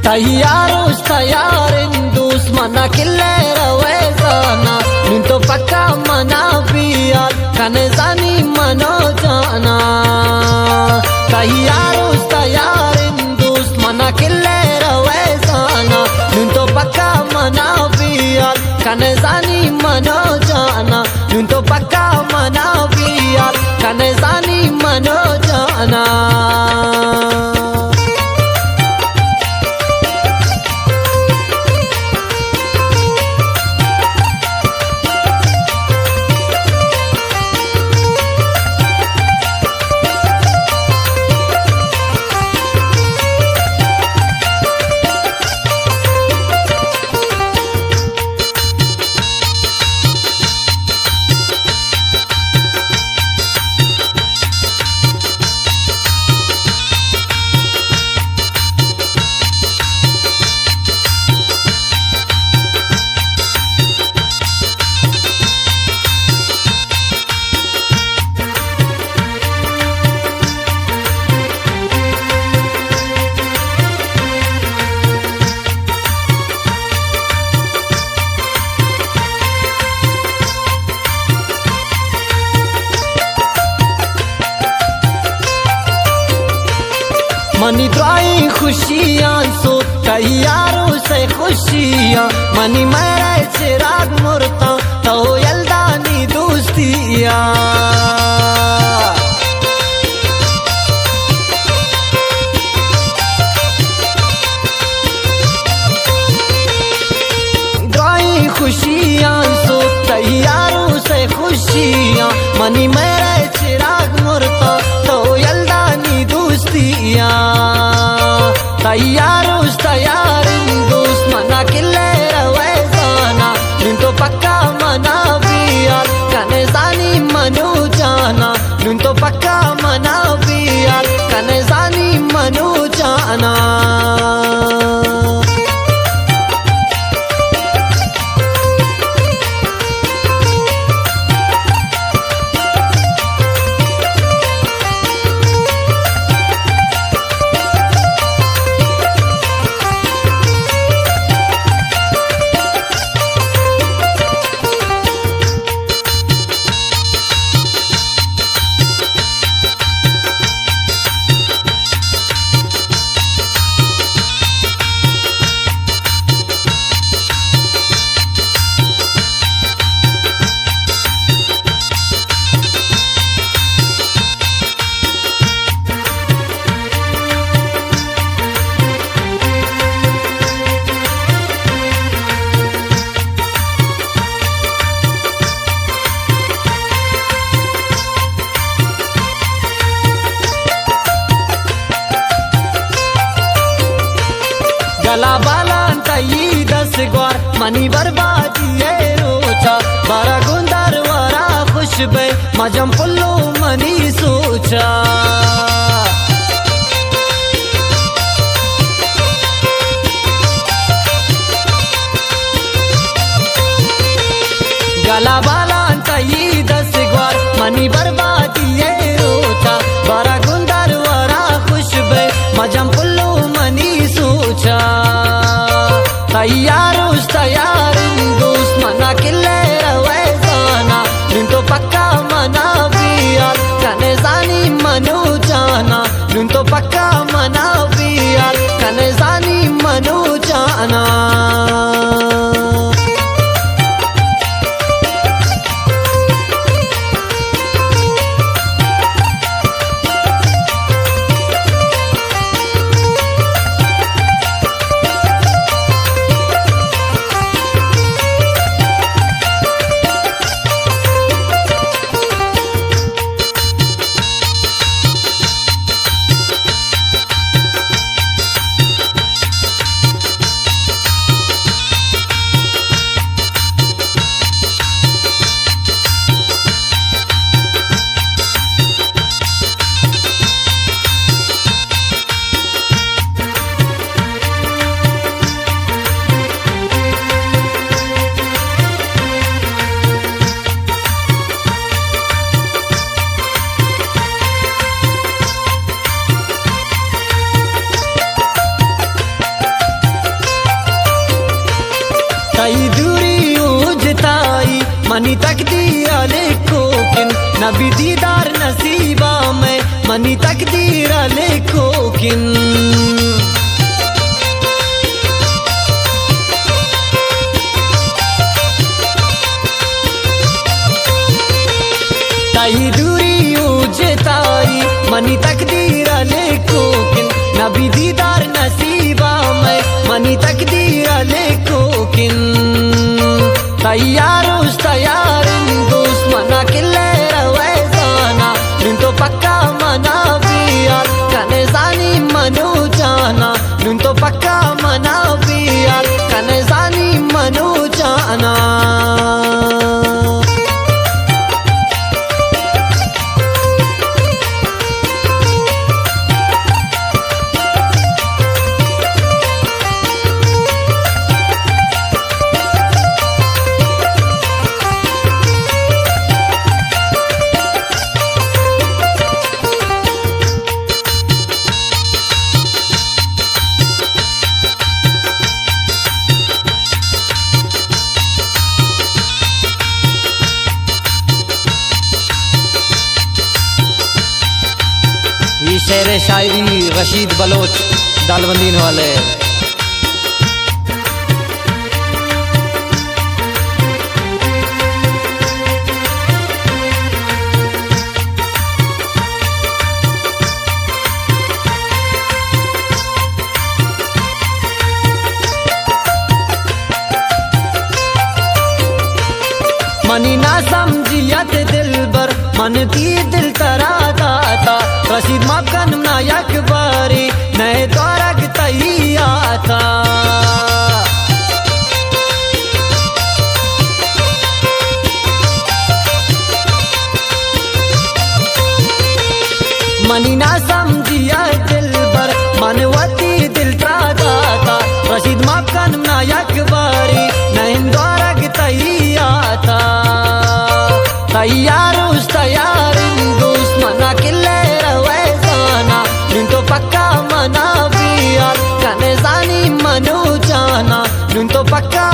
Tayyaros tayyarin dus mana killera wezana Ninto pakka mana biyal kane zani mano jana Tayyaros tayyarin dus mana killera wezana Ninto pakka mana biyal kane zani mano jana Ninto pakka mana biyal kane zani mano jana मनी द्वाई खुशियाँ सो तैयारों से खुशियाँ मनी मेरे चिराग मुर्ता तो यल्दानी दोस्तियाँ द्वाई खुशियाँ सो तैयारों से खुशियाँ मनी मेरे चिराग मुर्ता तो यल्दानी दोस्तियाँ Tayyaros tayyarin dus mana killera wezana Ninto pakka mana biyal kane zani manu jana Ninto pakka mana biyal kane zani manu jana गला बालान तई दस ग्वार मनी बर्बादी रोचा बारा गुंदार वारा खुशबे मजम पुल्लो मनी सोचा गला बालान तई दस ग्वार मनी बर्बादी रोचा बारा गुंदार वारा खुशबे मजम पुल्लो मनी सोचा Tayyaros tayyarin dus mana killera wezana Ninto pakka mana biyal kane zani manu jana Ninto pakka mana biyal kane zani manu jana नबी दीदार नसीबा में मनी तकदीर लिखो किन ताई दूरी उजताई मनी तकदीर लिखो किन नबी दीदार नसीबा में मनी तकदीर लिखो किन तैयार उस तैयार दोस्त मना किले रवे जाना नुन तो पक्का मना बियार कने जानी मनु जाना नुन तो पक्का मना बियार कने जानी मनु जाना ये शेर शायरी रशीद बलोच दालबंदीन वाले। मनी ना समझियत दिल बर मन दी दिल तरा दाता रशीद मकन नायक बारी नए दौरक तैया था मनी ना समझिया दिल बर मनवती दिल तरा दाता रशीद मकन नायक बारी नए दौरक तैया था तैयार उस तैयार दोस्त मना किले रवे जाना नुन तो पक्का मना बियार कने जानी मनु जाना नुन तो पक्का